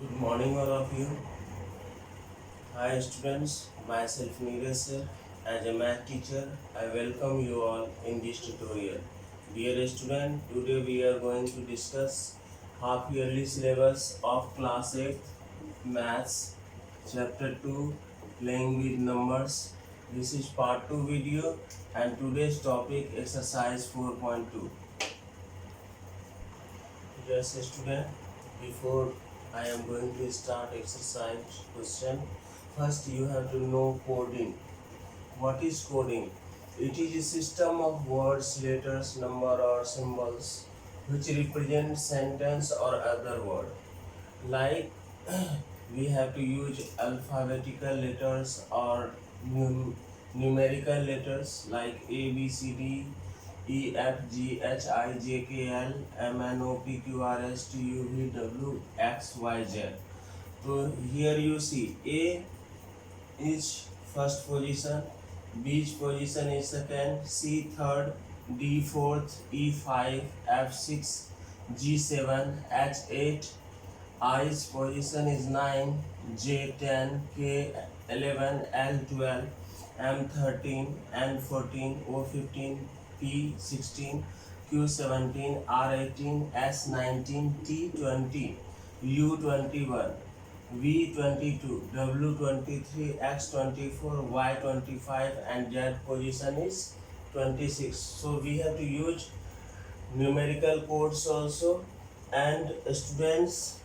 Good morning, all of you. Hi, students. Myself Neeraj sir. As a math teacher, I welcome you all in this tutorial. Dear student, today we are going to discuss half yearly syllabus of class 8 maths chapter 2 playing with numbers. This is part 2 video and today's topic exercise 4.2. Yes, student, before I am going to start exercise question, first you have to know coding. What is coding? It is a system of words, letters, number or symbols which represent sentence or other word. Like we have to use alphabetical letters or numerical letters like A, B, C, D, E, F, G, H, I, J, K, L, M, N, O, P, Q, R, S, T, U, V, W, X, Y, Z. So here you see A is first position, B position is second, C third, D fourth, E five, F six, G seven, H eight, I's position is 9, J 10, K 11, L 12, M 13, N 14, O 15, P 16, Q 17, R 18, S 19, T 20, U 21, V 22, W 23, X 24, Y 25 and Z position is 26. So we have to use numerical codes also, and students,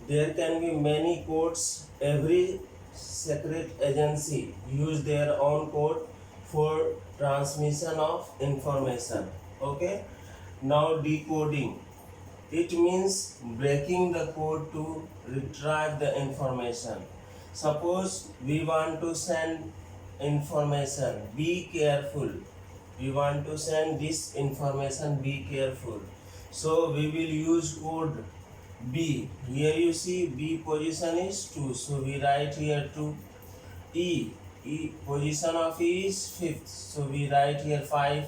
there can be many codes. Every secret agency use their own code for transmission of information. Okay. Now decoding. It means breaking the code to retrieve the information. Suppose we want to send information. Be careful. We want to send this information. Be careful. So we will use code B. Here you see B position is 2. So we write here 2. E. E position of E is 5th. So we write here 5.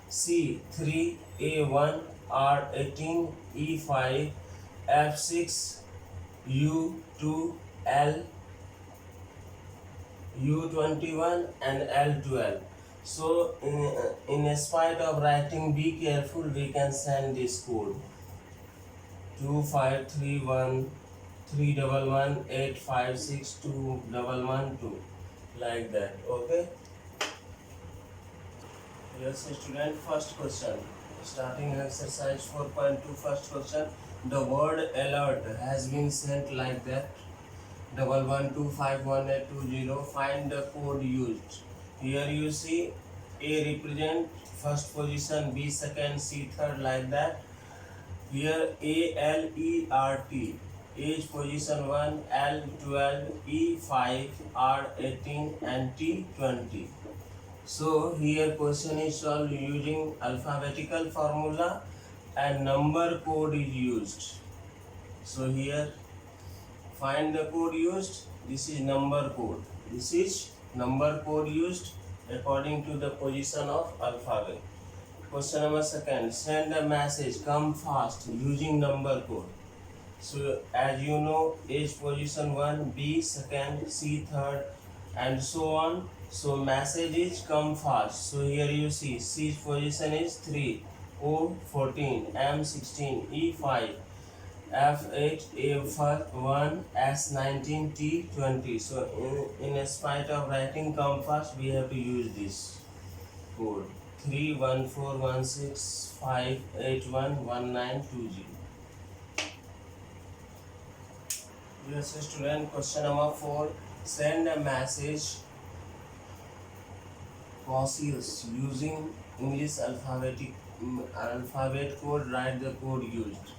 C 3. A 1. R 18. E 5. F 6. U 2. L U 21 and L 12. So in spite of writing be careful, we can send this code 2531 311 856 211 2 like that. Okay. Yes, student, first question. Starting exercise 4.2, first question. The word alert has been sent like that. 11251820. Find the code used. Here you see A represent first position, B second, C third, like that. Here ALERT, H position 1, L 12, E 5, R 18 and T 20. So here question is solved using alphabetical formula and number code is used. So here find the code used. This is number code. This is number code used according to the position of alphabet. Question number second. Send a message. Come fast using number code. So as you know, H position 1, B second, C third, and so on. So message is come fast. So here you see C position is 3, O 14, M 16, E 5, F 8, A 1, S 19, T 20. So in spite of writing come fast, we have to use this code 3141658111920. Yes, student, question number 4. Send a message cautious using English alphabet code. Write the code used.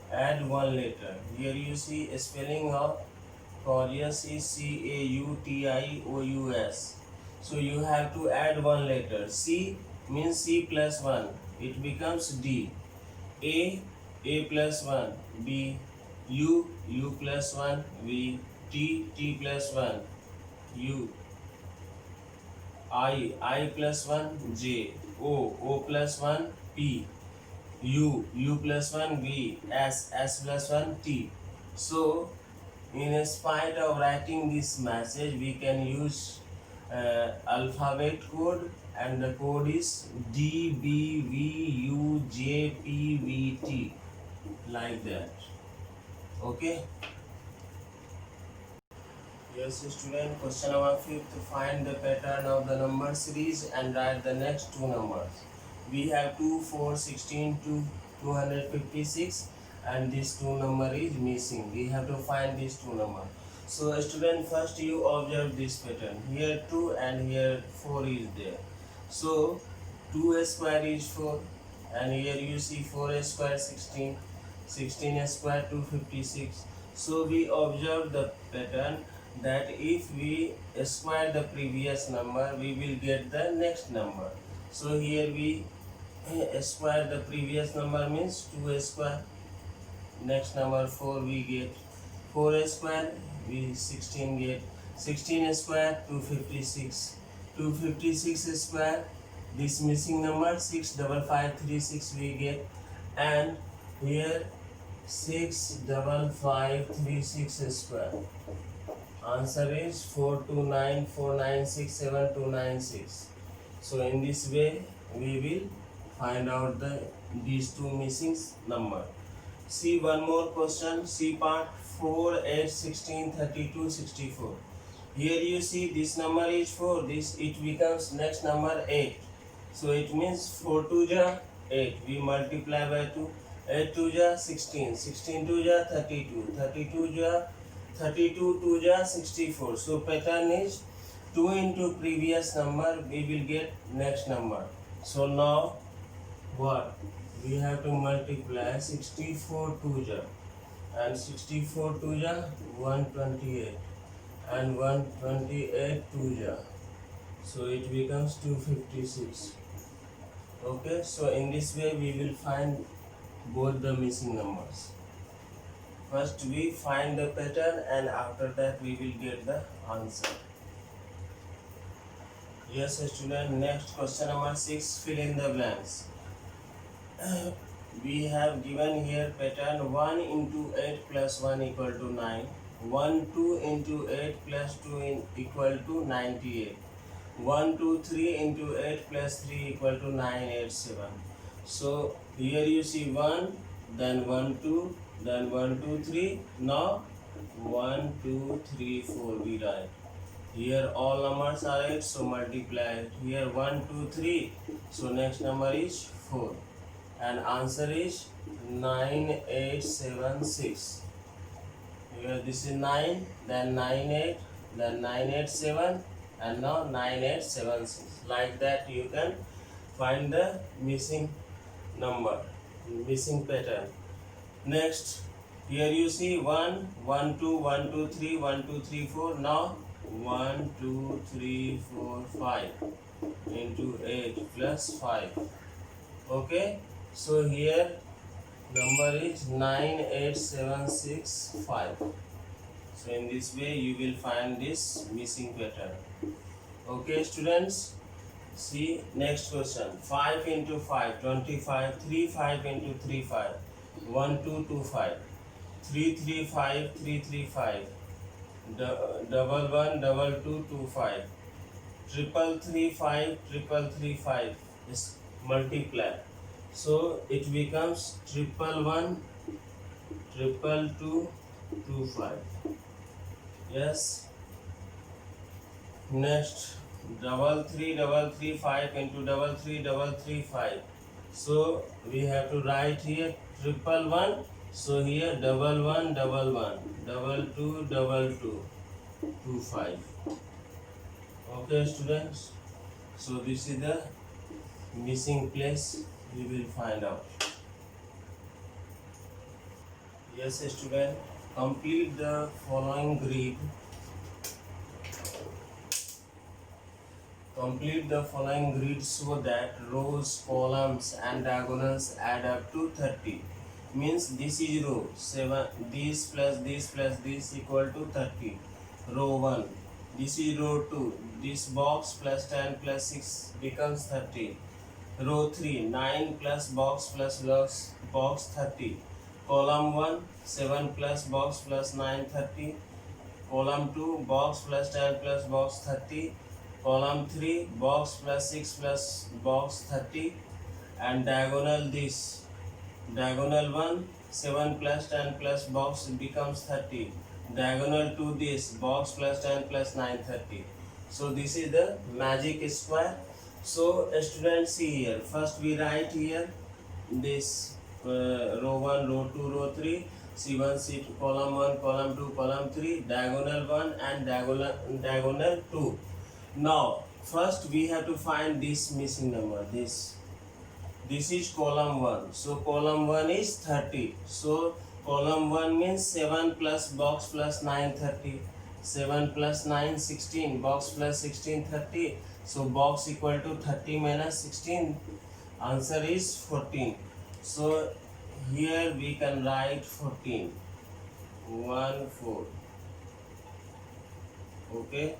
Add one letter. Here you see a spelling of cautious is CAUTIOUS. So you have to add one letter. C means C plus 1. It becomes D. A plus 1. B U plus 1. V T plus 1. U I plus 1. J O plus 1. P U plus 1. V S plus 1. T. So in spite of writing this message, we can use alphabet code, and the code is DBVUJPVT, like that. Okay. Yes, student. Question number 5. Find the pattern of the number series and write the next two numbers. We have 2, 4, 16 to 256, and this two number is missing. We have to find these two numbers. So, student, first you observe this pattern. Here 2 and here 4 is there. So, 2 square is 4, and here you see 4 square 16, 16 square 256. So, we observe the pattern that if we square the previous number, we will get the next number. So here we square the previous number means 2 square. Next number 4 we get 4 square, we 16 get 16 square 256. 256 square, this missing number 65536 we get, and here 65536 square. Answer is 429496796. So in this way we will find out these two missing number. See one more question. See part 4, 8, 16, 32, 64. Here you see this number is 4. This it becomes next number 8. So it means 4 2 ja 8. We multiply by 2. 8 2 ja 16. 16 2 ja 32. 32 ja 32 2 ja 64. So pattern is 2 into previous number, we will get next number. So now what? We have to multiply 64 2 ja, and 64 2 ja 128, and 128 2 ja. So it becomes 256. Okay, so in this way we will find both the missing numbers. First we find the pattern, and after that we will get the answer. Yes, student. Next question number 6. Fill in the blanks. We have given here pattern 1 into 8 plus 1 equal to 9. 1 2 into 8 plus 2 equal to 98. 1 2 3 into 8 plus 3 equal to 987. So here you see 1, then 1 2, then 1 2 3. Now 1 2 3 4 we write. Here all numbers are 8, so multiply. Here 1 2 3, so next number is 4, and answer is 9876. Here this is 9, then 98, then 987, and now 9876. Like that you can find the missing number, missing pattern. Next, here you see 1 1 2 1 2 3 1 2 3 4. Now 1 2 3 4 5 into 8 plus 5. Okay, so here number is 98765. So in this way you will find this missing pattern. Okay, students, see next question. 5 into 5 25. 3 5 into 3 5 1 2 2 5. 3 3 5 3 3 5. Double 1 double 2 2 5. Triple 3 5 triple 3 5 is multiply. So it becomes triple 1 triple 2 2 5. Yes. Next, double 3 5 into double 3 5. So we have to write here triple 1. So here double 1 double 1 double 2 2 5. Okay, students. So this is the missing place we will find out. Yes, student. Complete the following grid. Complete the following grid so that rows, columns, and diagonals add up to 30. Means this is row 7. This plus this plus this equal to 30. Row 1. This is row 2. This box plus 10 plus 6 becomes 30. Row 3. 9 plus box plus box 30. Column 1. 7 plus box plus 9 30. column 2 box plus 10 plus box 30, column 3 box plus 6 plus box 30, and diagonal this, diagonal 1 7 plus 10 plus box becomes 30, diagonal to this box plus 10 plus 9 30. So this is the magic square. So students, see here, first we write here this row 1, row 2, row 3, C1, C2, column 1, column 2, column 3, diagonal 1 and diagonal 2. Now first we have to find this missing number. This is column 1. So column 1 is 30. So column 1 means 7 plus box plus 9 30. 7 plus 9 16, box plus 16 30. So box equal to 30 minus 16. Answer is 14. So here we can write 14. 1 4. Okay.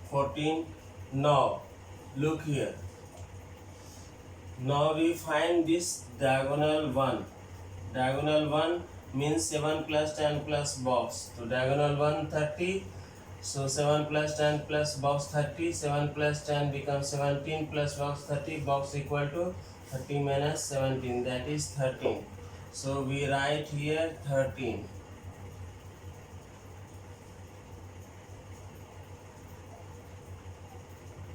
14. Now look here. Now we find this diagonal 1. Diagonal 1 means 7 plus 10 plus box. So diagonal 1 30. So 7 plus 10 plus box 30. 7 plus 10 becomes 17 plus box 30. Box equal to 30 minus 17. That is 13. So we write here 13.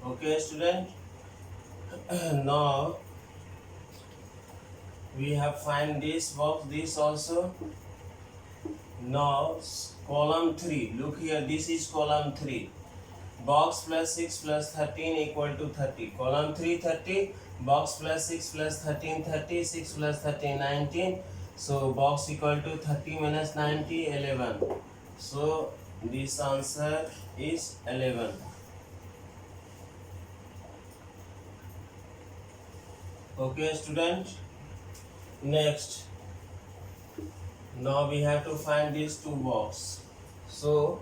Okay, student. Now we have find this box, this also. Now column 3, look here, this is column 3. Box plus 6 plus 13 equal to 30. Column 3 30, box plus 6 plus 13 30, 6 plus 13 19. So box equal to 30 minus 90 11. So this answer is 11. Okay, student. Next, now we have to find these two box. So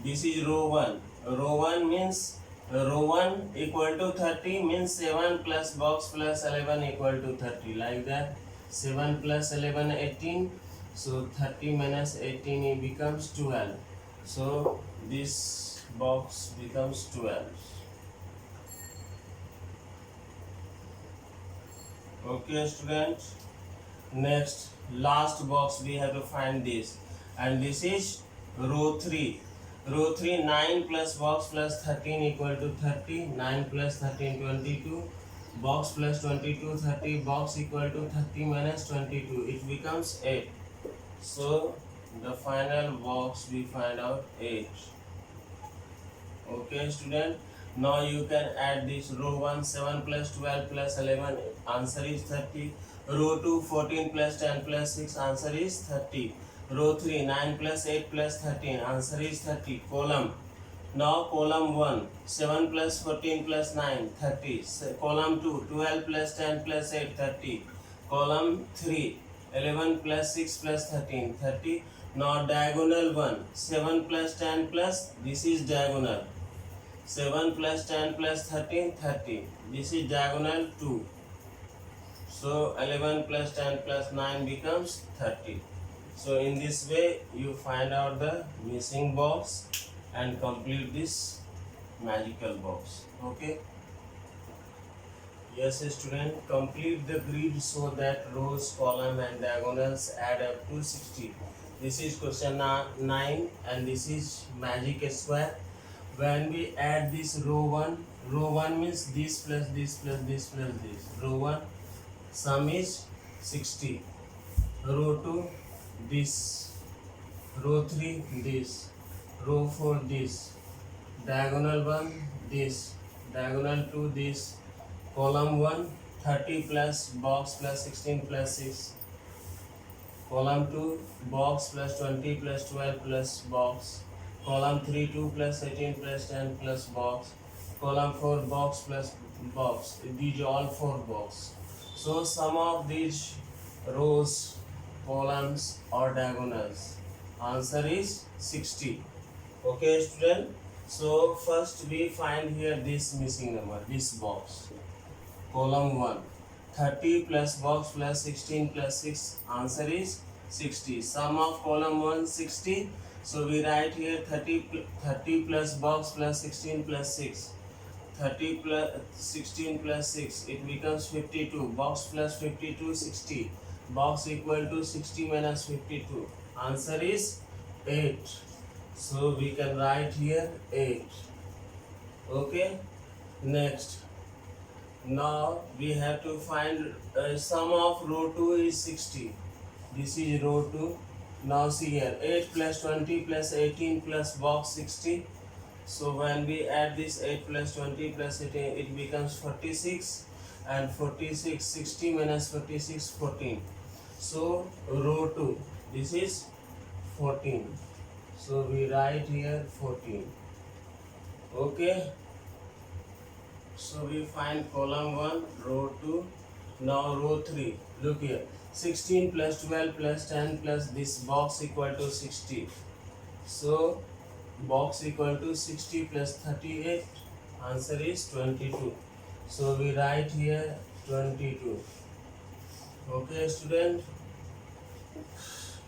this is row 1. Row 1 means row 1 equal to 30 means 7 plus box plus 11 equal to 30, like that. 7 plus 11 18. So 30 minus 18 it becomes 12. So this box becomes 12. Okay, students. Next, last box we have to find this, and this is row 3. Row 3, 9 plus box plus 13 equal to 30. 9 plus 13 22. Box plus 22 30. Box equal to 30 minus 22. It becomes 8. So the final box we find out 8. Okay, student. Now you can add this row 1 7 plus 12 plus 11, answer is 30. Row 2 14 plus 10 plus 6, answer is 30. Row 3 9 plus 8 plus 13, answer is 30. Column. Now column 1 7 plus 14 plus 9 30. Column 2 12 plus 10 plus 8 30. Column 3 11 plus 6 plus 13 30. Now diagonal 1 7 plus 10 plus, this is diagonal. 7 plus 10 plus 13 30. This is diagonal 2. So 11 plus 10 plus 9 becomes 30. So in this way you find out the missing box and complete this magical box. Okay. Yes, student, complete the grid so that rows, column and diagonals add up to 60. This is question 9 and this is magic square. When we add this row 1 means this plus this plus this plus this. Row 1 sum is 60. Row 2 this. Row 3 this. Row 4 this. Diagonal 1 this. Diagonal 2 this. Column 1 30 plus box plus 16 plus 6. Column 2 box plus 20 plus 12 plus box. Column 3 2 plus 18 plus 10 plus box. Column 4 box plus box. These are all 4 box. So sum of these rows, columns or diagonals, answer is 60. Okay, student. So first we find here this missing number, this box. Column 1 30 plus box plus 16 plus 6, answer is 60. Sum of column 1 60. So we write here 30 plus box plus 16 plus 6. 30 plus 16 plus 6, it becomes 52. Box plus 52, 60. Box equal to 60 minus 52. Answer is 8. So we can write here 8. Okay. Next. Now we have to find sum of row 2 is 60. This is row 2. Now see here 8 plus 20 plus 18 plus box 60. So when we add this 8 plus 20 plus 18, it becomes 46, and 46, 60 minus 46, 14. So row 2, this is 14. So we write here 14. Okay. So we find column 1, row 2. Now row 3. Look here. 16 plus 12 plus 10 plus this box equal to 60. So box equal to 60 plus 38. Answer is 22. So we write here 22. Okay, student.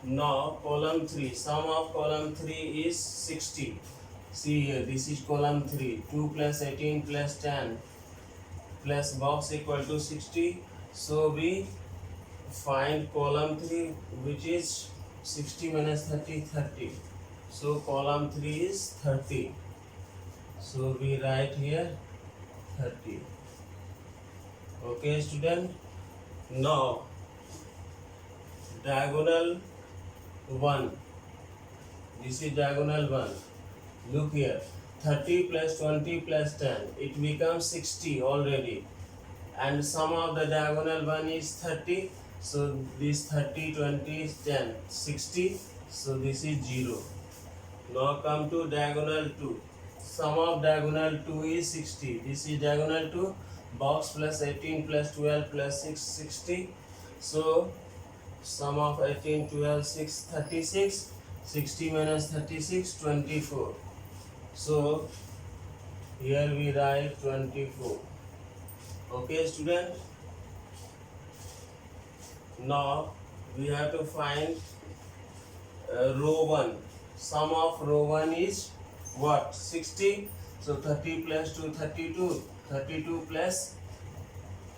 Now column 3. Sum of column 3 is 60. See here, this is column 3. 2 plus 18 plus 10 plus box equal to 60. So we find column 3, which is 60 minus 30, 30. So column 3 is 30. So we write here 30. Okay, student. Now diagonal 1. This is diagonal 1. Look here. 30 plus 20 plus 10. It becomes 60 already. And sum of the diagonal 1 is 30. So this 30, 20 is 10. 60. So this is 0. Now come to diagonal 2. Sum of diagonal 2 is 60. This is diagonal 2. Box plus 18 plus 12 plus 6, 60. So sum of 18, 12, 6, 36. 60 minus 36, 24. So here we write 24. Okay, student. Now we have to find row 1. Sum of row 1 is what? 60. So 30 plus 2, 32. 32 plus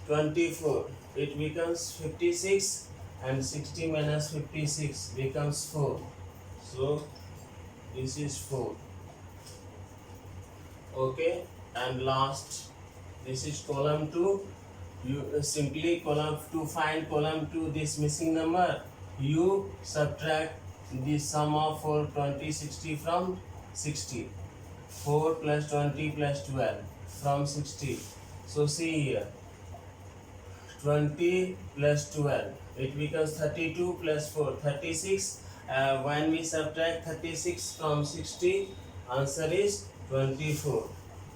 24. It becomes 56, and 60 minus 56 becomes 4. So this is 4. Okay, and last, this is column 2. You simply column to find column 2, this missing number, you subtract the sum of 4, 20, 60 from 60. 4 plus 20 plus 12 from 60. So see here, 20 plus 12, it becomes 32 plus 4, 36. When we subtract 36 from 60, answer is 24.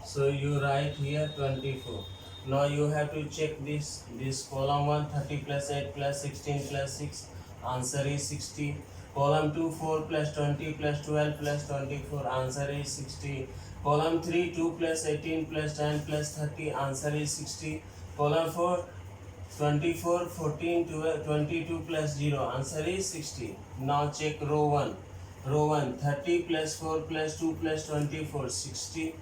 So you write here 24. Now you have to check this column 1, 30 plus 8 plus 16 plus 6, answer is 60. Column 2, 4 plus 20 plus 12 plus 24, answer is 60. Column 3, 2 plus 18 plus 10 plus 30, answer is 60. Column 4, 24, 14, 12, 22 plus 0, answer is 60. Now check row 1. Row 1, 30 plus 4 plus 2 plus 24, 60.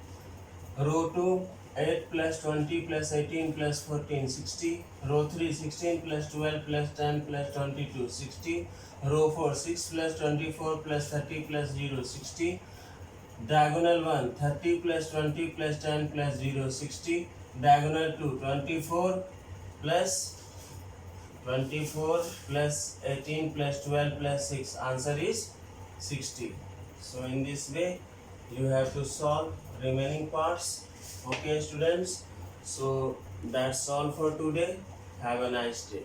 Row 2, 8 plus 20 plus 18 plus 14, 60. Row 3, 16 plus 12 plus 10 plus 22, 60. Row 4, 6 plus 24 plus 30 plus 0, 60. Diagonal 1, 30 plus 20 plus 10 plus 0, 60. Diagonal 2, 24 plus 18 plus 12 plus 6, answer is 60. So in this way you have to solve remaining parts. Okay, students. So that's all for today. Have a nice day.